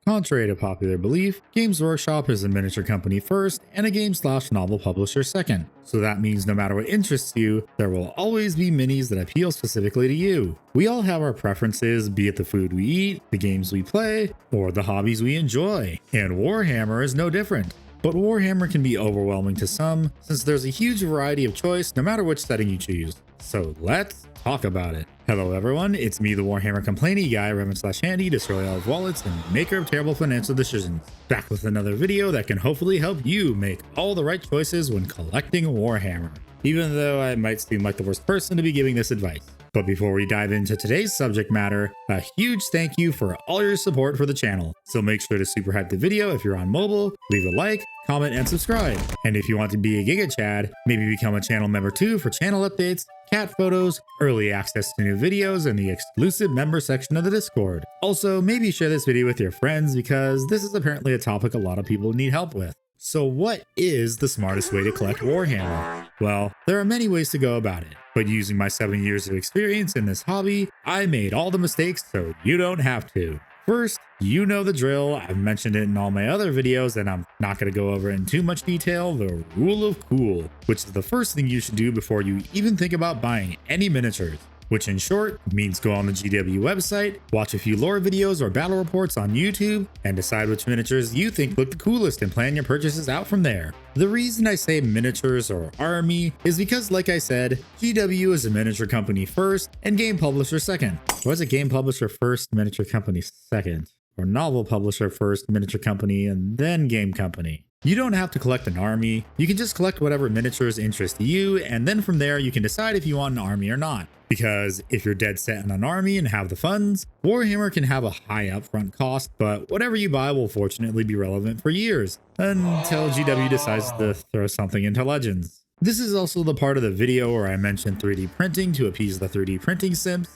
Contrary to popular belief, Games Workshop is a miniature company first and a game/novel publisher second. So that means no matter what interests you, there will always be minis that appeal specifically to you. We all have our preferences, be it the food we eat, the games we play, or the hobbies we enjoy. And Warhammer is no different. But Warhammer can be overwhelming to some, since there's a huge variety of choice no matter which setting you choose. So let's talk about it. Hello everyone, it's me, the Warhammer complainy guy, Revan/Handy, destroyer of wallets and maker of terrible financial decisions. Back with another video that can hopefully help you make all the right choices when collecting Warhammer. Even though I might seem like the worst person to be giving this advice. But before we dive into today's subject matter, a huge thank you for all your support for the channel. So make sure to super hype the video if you're on mobile, leave a like, comment, and subscribe. And if you want to be a Giga Chad, maybe become a channel member too for channel updates, cat photos, early access to new videos, and the exclusive member section of the Discord. Also, maybe share this video with your friends because this is apparently a topic a lot of people need help with. So what is the smartest way to collect Warhammer? Well, there are many ways to go about it, but using my 7 years of experience in this hobby, I made all the mistakes so you don't have to. First, you know the drill. I've mentioned it in all my other videos and I'm not going to go over it in too much detail, the rule of cool, which is the first thing you should do before you even think about buying any miniatures. Which in short means go on the GW website, watch a few lore videos or battle reports on YouTube, and decide which miniatures you think look the coolest and plan your purchases out from there. The reason I say miniatures or army is because, like I said, GW is a miniature company first and game publisher second. Or is it game publisher first, miniature company second? Or novel publisher first, miniature company, and then game company? You don't have to collect an army, you can just collect whatever miniatures interest you, and then from there you can decide if you want an army or not. Because if you're dead set on an army and have the funds, Warhammer can have a high upfront cost, but whatever you buy will fortunately be relevant for years, until GW decides to throw something into Legends. This is also the part of the video where I mentioned 3D printing to appease the 3D printing simps.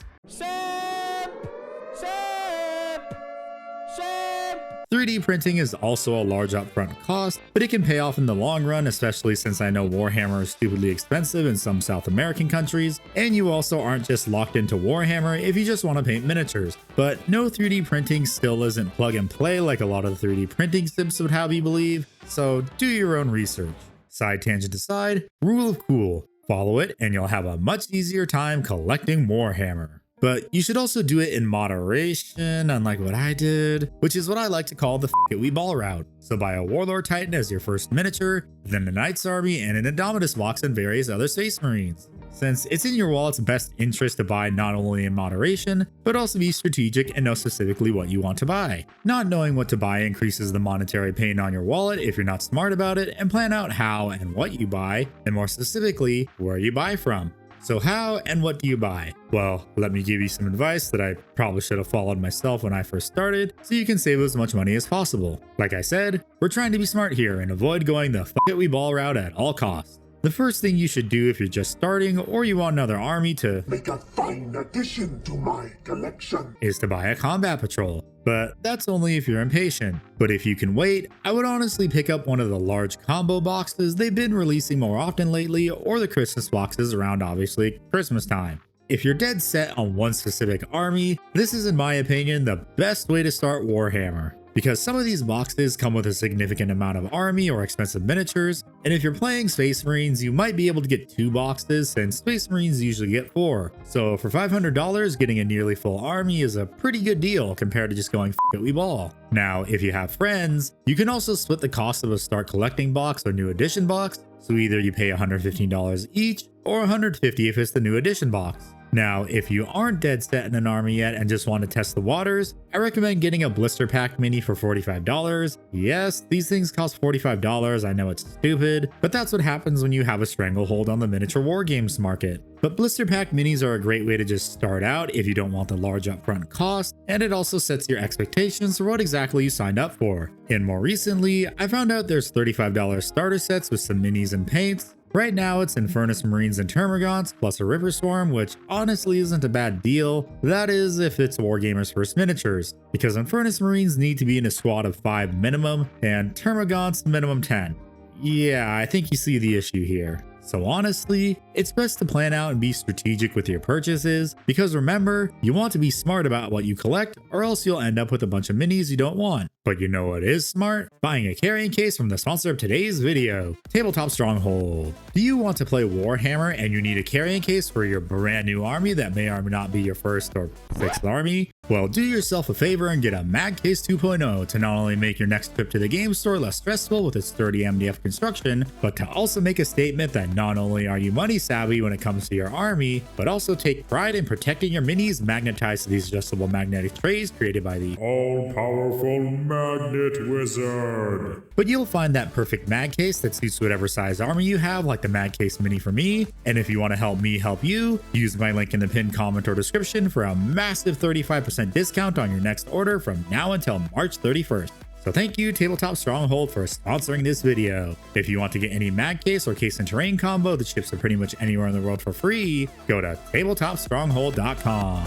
3D printing is also a large upfront cost, but it can pay off in the long run, especially since I know Warhammer is stupidly expensive in some South American countries, and you also aren't just locked into Warhammer if you just want to paint miniatures. But no, 3D printing still isn't plug and play like a lot of the 3D printing simps would have you believe, so do your own research. Side tangent aside, rule of cool. Follow it and you'll have a much easier time collecting Warhammer. But you should also do it in moderation, unlike what I did, which is what I like to call the f***it-we ball route. So buy a Warlord Titan as your first miniature, then a Knights Army and an Indomitus box and various other Space Marines. Since it's in your wallet's best interest to buy not only in moderation, but also be strategic and know specifically what you want to buy. Not knowing what to buy increases the monetary pain on your wallet if you're not smart about it, and plan out how and what you buy, and more specifically, where you buy from. So how and what do you buy? Well, let me give you some advice that I probably should have followed myself when I first started, so you can save as much money as possible. Like I said, we're trying to be smart here and avoid going the f***it-we ball route at all costs. The first thing you should do if you're just starting or you want another army to make a fine addition to my collection is to buy a combat patrol. But that's only if you're impatient. But if you can wait, I would honestly pick up one of the large combo boxes they've been releasing more often lately, or the Christmas boxes around obviously Christmas time. If you're dead set on one specific army, this is in my opinion the best way to start Warhammer. Because some of these boxes come with a significant amount of army or expensive miniatures, and if you're playing Space Marines, you might be able to get 2 boxes since Space Marines usually get 4. So for $500, getting a nearly full army is a pretty good deal compared to just going f***it-we ball. Now, if you have friends, you can also split the cost of a start collecting box or new edition box, so either you pay $115 each or $150 if it's the new edition box. Now, if you aren't dead set in an army yet and just want to test the waters, I recommend getting a blister pack mini for $45. Yes, these things cost $45, I know it's stupid, but that's what happens when you have a stranglehold on the miniature war games market. But blister pack minis are a great way to just start out if you don't want the large upfront cost, and it also sets your expectations for what exactly you signed up for. And more recently, I found out there's $35 starter sets with some minis and paints. Right now it's Infernus Marines and Termagants plus a River Swarm, which honestly isn't a bad deal. That is if it's Wargamers first miniatures, because Infernus Marines need to be in a squad of 5 minimum and Termagants minimum 10. Yeah, I think you see the issue here. So honestly, it's best to plan out and be strategic with your purchases, because remember, you want to be smart about what you collect or else you'll end up with a bunch of minis you don't want. But you know what is smart? Buying a carrying case from the sponsor of today's video, Tabletop Stronghold. Do you want to play Warhammer and you need a carrying case for your brand new army that may or may not be your first or sixth army? Well, do yourself a favor and get a Mag Case 2.0 to not only make your next trip to the game store less stressful with its sturdy MDF construction, but to also make a statement that not only are you money savvy when it comes to your army, but also take pride in protecting your minis magnetized to these adjustable magnetic trays created by the all-powerful Magnet Wizard. But you'll find that perfect mag case that suits whatever size army you have, like the Mag Case Mini for me. And if you want to help me help you, use my link in the pinned comment or description for a massive 35% discount on your next order from now until March 31st. So thank you Tabletop Stronghold for sponsoring this video. If you want to get any mag case or case and terrain combo that ships to pretty much anywhere in the world for free, go to tabletopstronghold.com.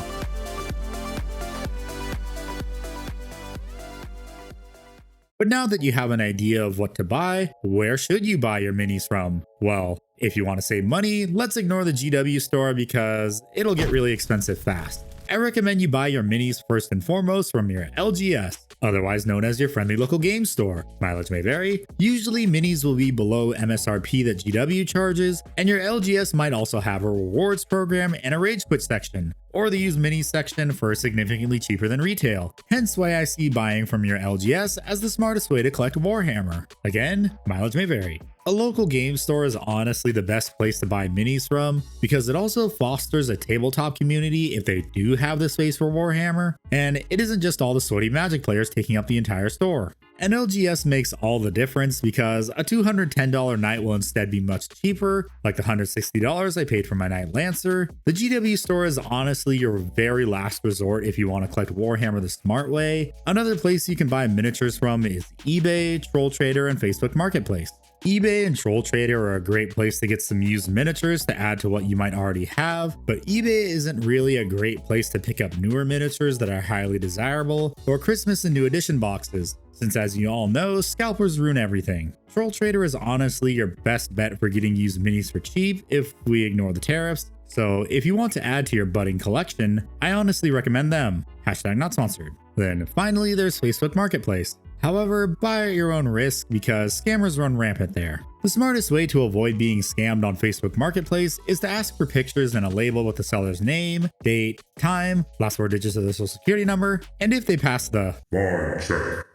But now that you have an idea of what to buy, where should you buy your minis from? Well, if you want to save money, let's ignore the GW store because it'll get really expensive fast. I recommend you buy your minis first and foremost from your LGS, otherwise known as your friendly local game store. Mileage may vary. Usually minis will be below MSRP that GW charges, and your LGS might also have a rewards program and a rage quit section, or the used minis section for significantly cheaper than retail. Hence why I see buying from your LGS as the smartest way to collect Warhammer. Again, mileage may vary. A local game store is honestly the best place to buy minis from because it also fosters a tabletop community if they do have the space for Warhammer, and it isn't just all the sweaty Magic players taking up the entire store. And LGS makes all the difference because a $210 knight will instead be much cheaper, like the $160 I paid for my Knight Lancer. The GW store is honestly your very last resort if you want to collect Warhammer the smart way. Another place you can buy miniatures from is eBay, Troll Trader, and Facebook Marketplace. eBay and Troll Trader are a great place to get some used miniatures to add to what you might already have, but eBay isn't really a great place to pick up newer miniatures that are highly desirable or Christmas and new edition boxes, since as you all know, scalpers ruin everything. Troll Trader is honestly your best bet for getting used minis for cheap if we ignore the tariffs. So if you want to add to your budding collection, I honestly recommend them. Hashtag not sponsored. Then finally, there's Facebook Marketplace. However, buy at your own risk because scammers run rampant there. The smartest way to avoid being scammed on Facebook Marketplace is to ask for pictures and a label with the seller's name, date, time, last 4 digits of their social security number, and if they pass the buy check.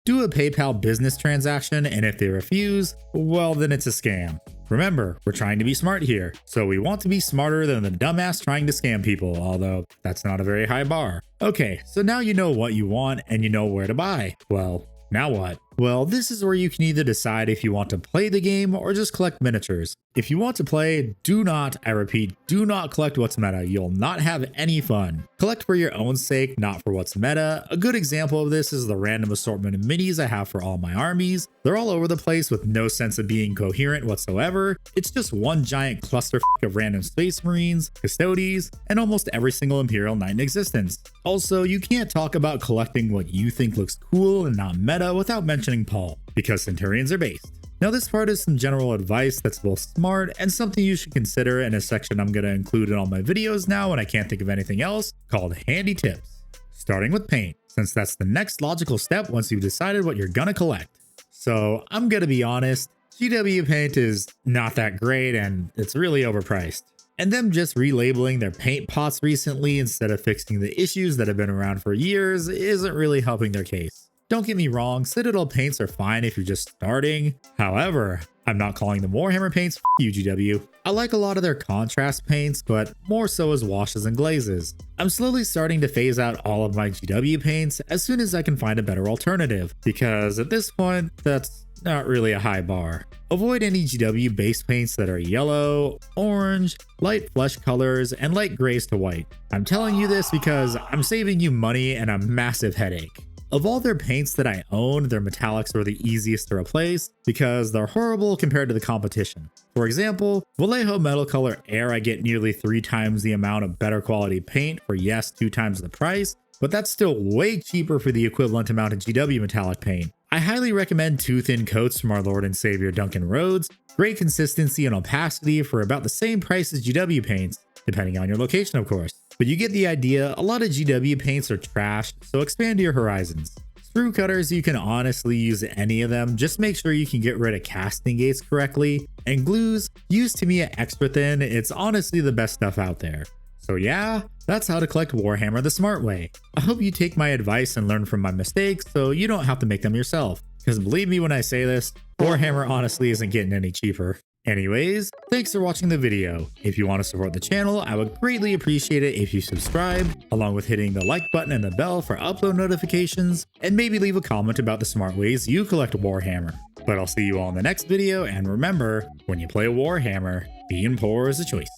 Do a PayPal business transaction, and if they refuse, well then it's a scam. Remember, we're trying to be smart here, so we want to be smarter than the dumbass trying to scam people, although that's not a very high bar. Okay, so now you know what you want and you know where to buy. Well, now what? Well, this is where you can either decide if you want to play the game or just collect miniatures. If you want to play, do not, I repeat, do not collect what's meta. You'll not have any fun. Collect for your own sake, not for what's meta. A good example of this is the random assortment of minis I have for all my armies. They're all over the place with no sense of being coherent whatsoever. It's just one giant clusterfuck of random Space Marines, Custodes, and almost every single Imperial Knight in existence. Also, you can't talk about collecting what you think looks cool and not meta without mentioning Paul, because Centurions are based. Now this part is some general advice that's both smart and something you should consider in a section I'm going to include in all my videos now when I can't think of anything else, called Handy Tips. Starting with paint, since that's the next logical step once you've decided what you're going to collect. So I'm going to be honest, GW paint is not that great and it's really overpriced. And them just relabeling their paint pots recently instead of fixing the issues that have been around for years isn't really helping their case. Don't get me wrong, Citadel paints are fine if you're just starting. However, I'm not calling them Warhammer paints, f you GW. I like a lot of their contrast paints, but more so as washes and glazes. I'm slowly starting to phase out all of my GW paints as soon as I can find a better alternative, because at this point, that's not really a high bar. Avoid any GW base paints that are yellow, orange, light flesh colors, and light grays to white. I'm telling you this because I'm saving you money and a massive headache. Of all their paints that I own, their metallics are the easiest to replace because they're horrible compared to the competition. For example, Vallejo Metal Color Air I get nearly 3 times the amount of better quality paint for yes 2 times the price, but that's still way cheaper for the equivalent amount of GW metallic paint. I highly recommend 2 thin coats from our Lord and Savior Duncan Rhodes, great consistency and opacity for about the same price as GW paints, depending on your location of course. But you get the idea, a lot of GW paints are trash, so expand your horizons. Screw cutters, you can honestly use any of them, just make sure you can get rid of casting gates correctly. And glues, use Tamiya extra thin, it's honestly the best stuff out there. So yeah, that's how to collect Warhammer the smart way. I hope you take my advice and learn from my mistakes so you don't have to make them yourself. Because believe me when I say this, Warhammer honestly isn't getting any cheaper. Anyways, thanks for watching the video. If you want to support the channel, I would greatly appreciate it if you subscribe, along with hitting the like button and the bell for upload notifications, and maybe leave a comment about the smart ways you collect Warhammer. But I'll see you all in the next video, and remember, when you play Warhammer, being poor is a choice.